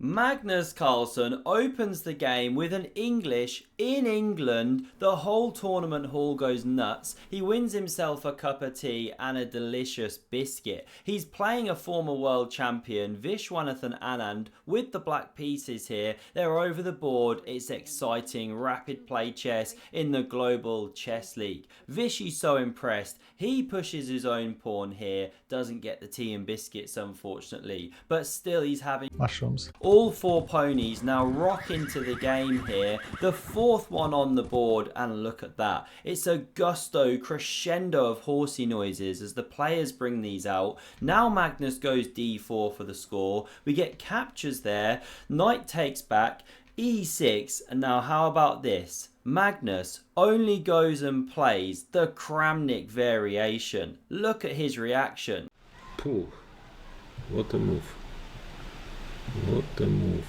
Magnus Carlsen opens the game with an English in England. The whole tournament hall goes nuts. He wins himself a cup of tea and a delicious biscuit. He's playing a former world champion, Vishy and Anand, with the black pieces here. They're over the board. It's exciting, rapid play chess in the Global Chess League. Vishy's so impressed. He pushes his own pawn here. Doesn't get the tea and biscuits, unfortunately. But still, he's having mushrooms. All four ponies now rock into the game here. The fourth one on the board, and look at that. It's a gusto crescendo of horsey noises as the players bring these out. Now Magnus goes d4 for the score. We get captures there. Knight takes back. e6, and now how about this? Magnus only goes and plays the Kramnik variation. Look at his reaction. Pooh, what a move. What a move.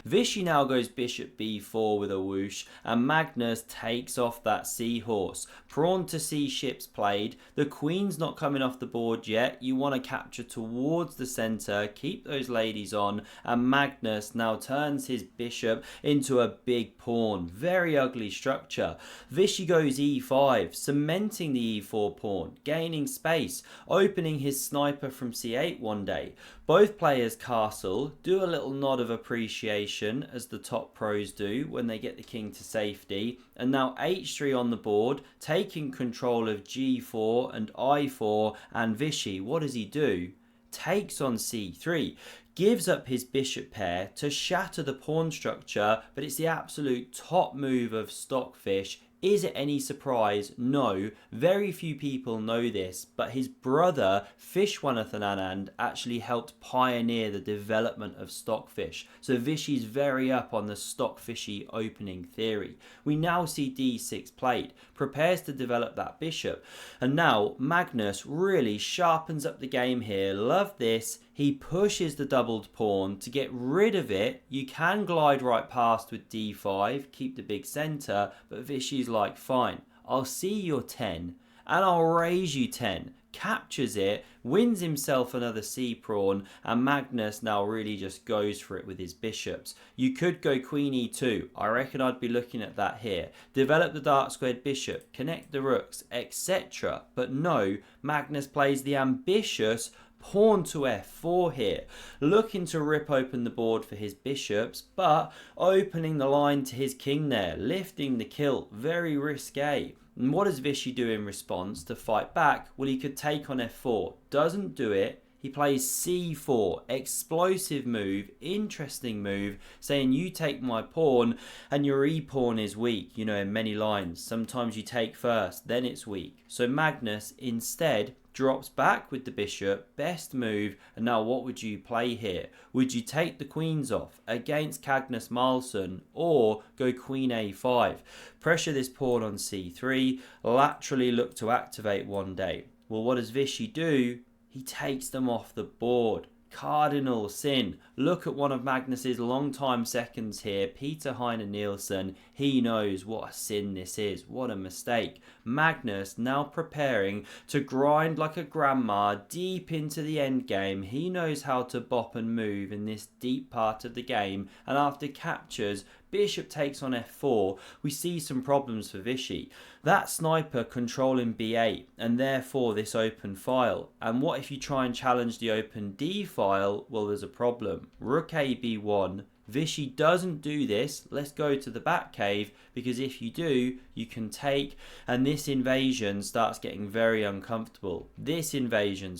Vishy now goes bishop b4 with a whoosh, and Magnus takes off that seahorse. Pawn to c-ship's played. The queen's not coming off the board yet. You want to capture towards the centre, keep those ladies on, and Magnus now turns his bishop into a big pawn. Very ugly structure. Vishy goes e5, cementing the e4 pawn, gaining space, opening his sniper from c8 one day. Both players castle, do a little nod of appreciation as the top pros do when they get the king to safety, and now h3 on the board, taking control of g4 and i4, and Vishy, what does he do? Takes on c3, gives up his bishop pair to shatter the pawn structure, but it's the absolute top move of Stockfish. Is it any surprise? No. Very few people know this, but his brother, Vishy Anand, actually helped pioneer the development of Stockfish. So Vishy's very up on the Stockfishy opening theory. We now see d6 played, prepares to develop that bishop. And now Magnus really sharpens up the game here. Love this. He pushes the doubled pawn to get rid of it. You can glide right past with d5, keep the big centre, but Vishy's like, fine, I'll see your 10 and I'll raise you 10. Captures it, wins himself another c-pawn, and Magnus now really just goes for it with his bishops. You could go queen e2. I reckon I'd be looking at that here. Develop the dark squared bishop, connect the rooks, etc. But no, Magnus plays the ambitious pawn to f4 here, looking to rip open the board for his bishops, but opening the line to his king there, lifting the kilt, very risque. And what does Vishy do in response to fight back? Well, he could take on f4, doesn't do it. He plays c4, explosive move, interesting move, saying you take my pawn and your e-pawn is weak, you know, in many lines. Sometimes you take first, then it's weak. So Magnus instead drops back with the bishop, best move, and now what would you play here? Would you take the queens off against Magnus Carlsen or go queen a5? Pressure this pawn on c3, laterally look to activate one day. Well, what does Vishy do? He takes them off the board. Cardinal sin. Look at one of Magnus's long-time seconds here, Peter Heine Nielsen. He knows what a sin this is. What a mistake. Magnus now preparing to grind like a grandma deep into the endgame. He knows how to bop and move in this deep part of the game, and after captures, bishop takes on f4, we see some problems for Vishy. That sniper controlling b8 and therefore this open file. And what if you try and challenge the open d file? Well, there's a problem. Rook a b1. Vishy doesn't do this. Let's go to the back cave, because if you do, you can take, and this invasion starts getting very uncomfortable. This invasion,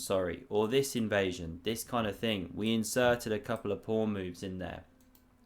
this kind of thing. We inserted a couple of pawn moves in there.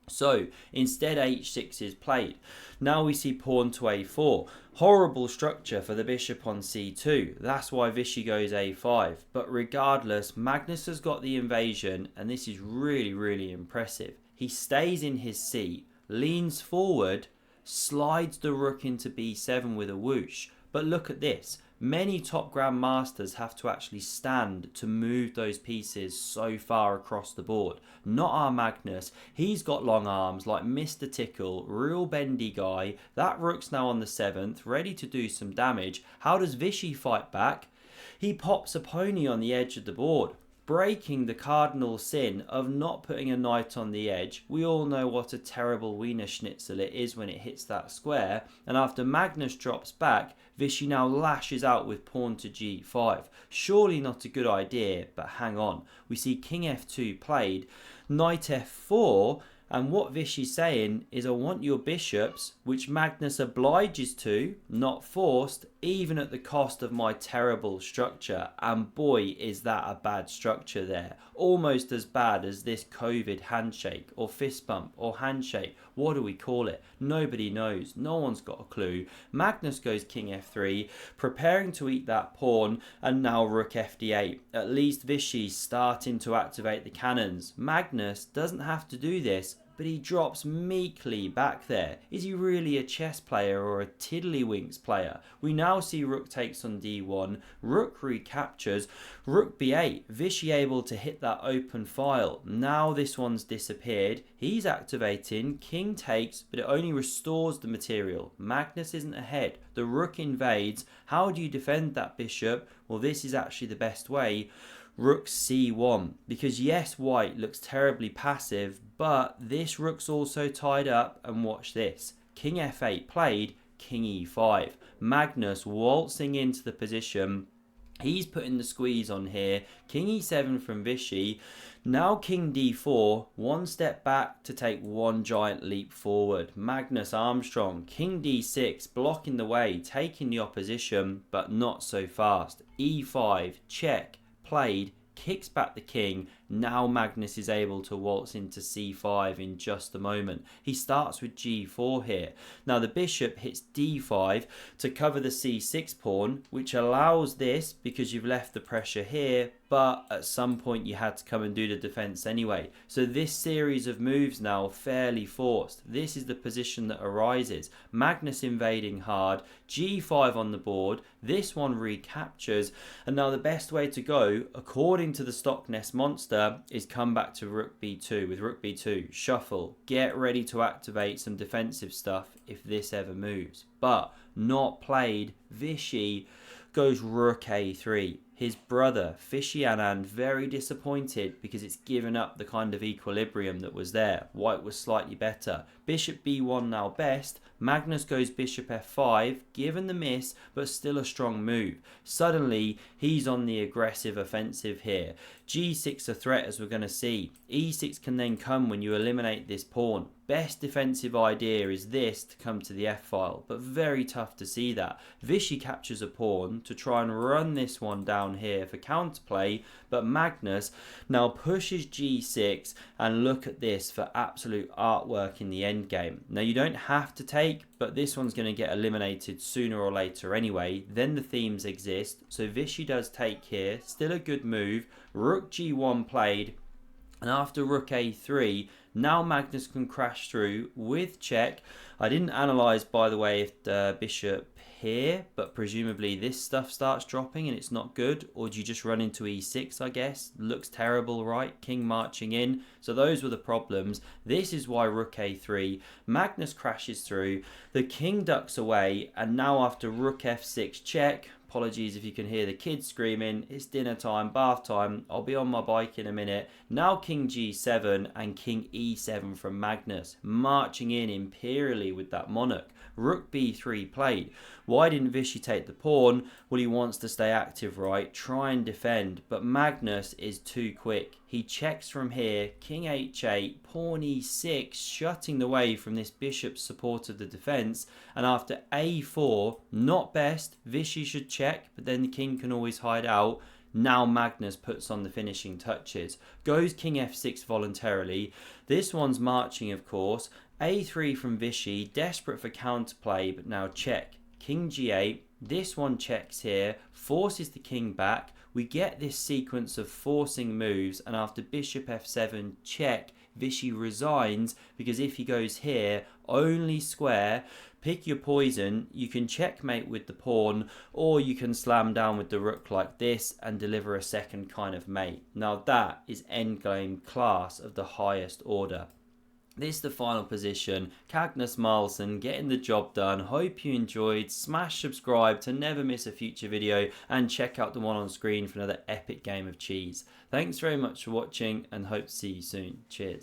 So instead h6 is played. Now we see pawn to a4. Horrible structure for the bishop on c2. That's why Vishy goes a5. But regardless, Magnus has got the invasion, and this is really, really impressive. He stays in his seat, leans forward, slides the rook into b7 with a whoosh. But look at this. Many top grandmasters have to actually stand to move those pieces so far across the board. Not our Magnus. He's got long arms like Mr. Tickle, real bendy guy. That rook's now on the 7th, ready to do some damage. How does Vishy fight back? He pops a pony on the edge of the board. breaking the cardinal sin of not putting a knight on the edge. We all know what a terrible Wiener Schnitzel it is when it hits that square, and after Magnus drops back, Vishy now lashes out with pawn to g5. Surely not a good idea, but hang on. We see king f2 played, knight f4, and what Vishy's saying is, I want your bishops, which Magnus obliges to, not forced, even at the cost of my terrible structure. And boy, is that a bad structure there. Almost as bad as this COVID handshake, or fist bump, or handshake. What do we call it? Nobody knows. No one's got a clue. Magnus goes king f3, preparing to eat that pawn, and now rook fd8. At least Vishy's starting to activate the cannons. Magnus doesn't have to do this, but he drops meekly back there. Is he really a chess player or a tiddlywinks player? We now see rook takes on d1, rook recaptures, rook b8, Vishy able to hit that open file. Now this one's disappeared. He's activating, king takes, but it only restores the material. Magnus isn't ahead. The rook invades. How do you defend that bishop? Well, this is actually the best way. Rook c1, because yes, white looks terribly passive, but this rook's also tied up, and watch this. King f8 played, king e5. Magnus waltzing into the position. He's putting the squeeze on here. King e7 from Vishy. Now king d4, one step back to take one giant leap forward. Magnus Armstrong, king d6, blocking the way, taking the opposition, but not so fast. e5, check, played, kicks back the king. Now Magnus is able to waltz into c5 in just a moment. He starts with g4 here. Now the bishop hits d5 to cover the c6 pawn, which allows this because you've left the pressure here, but at some point you had to come and do the defense anyway. So this series of moves now fairly forced. This is the position that arises. Magnus invading hard, g5 on the board, this one recaptures, and now the best way to go, according to the Stockness monster, is come back to rook b2 with rook b2, shuffle, get ready to activate some defensive stuff if this ever moves. But not played. Vishy goes rook a3. His brother, Vishy Anand, very disappointed because it's given up the kind of equilibrium that was there. White was slightly better. Bishop b1 now best. Magnus goes bishop f5, given the miss, but still a strong move. Suddenly, he's on the aggressive offensive here. g6 a threat, as we're going to see. e6 can then come when you eliminate this pawn. Best defensive idea is this to come to the f-file, but very tough to see that. Vishy captures a pawn to try and run this one down here for counterplay, but Magnus now pushes g6, and look at this for absolute artwork in the endgame. Now you don't have to take, but this one's going to get eliminated sooner or later anyway. Then the themes exist, so Vishy does take here, still a good move. Rook g1 played, and after rook a3, now Magnus can crash through with check. I didn't analyse, by the way, if the bishop here, but presumably this stuff starts dropping and it's not good, or do you just run into e6, I guess? Looks terrible, right? King marching in. So those were the problems. This is why rook a3. Magnus crashes through. The king ducks away, and now after rook f6 check, apologies if you can hear the kids screaming, it's dinner time, bath time, I'll be on my bike in a minute. Now king g7 and king e7 from Magnus, marching in imperially with that monarch. Rook b3 played. Why didn't Vishy take the pawn? Well, he wants to stay active, right? Try and defend, but Magnus is too quick. He checks from here, king h8, pawn e6, shutting the way from this bishop's support of the defense, and after a4, not best, Vishy should check, but then the king can always hide out. Now Magnus puts on the finishing touches. Goes king f6 voluntarily. This one's marching, of course. a3 from Vishy, desperate for counterplay, but now check. King g8, this one checks here, forces the king back. We get this sequence of forcing moves, and after bishop f7 check, Vishy resigns, because if he goes here, only square, pick your poison. You can checkmate with the pawn, or you can slam down with the rook like this and deliver a second kind of mate. Now that is endgame class of the highest order. This is the final position. Magnus Carlsen getting the job done. Hope you enjoyed. Smash subscribe to never miss a future video, and check out the one on screen for another epic game of cheese. Thanks very much for watching, and hope to see you soon. Cheers.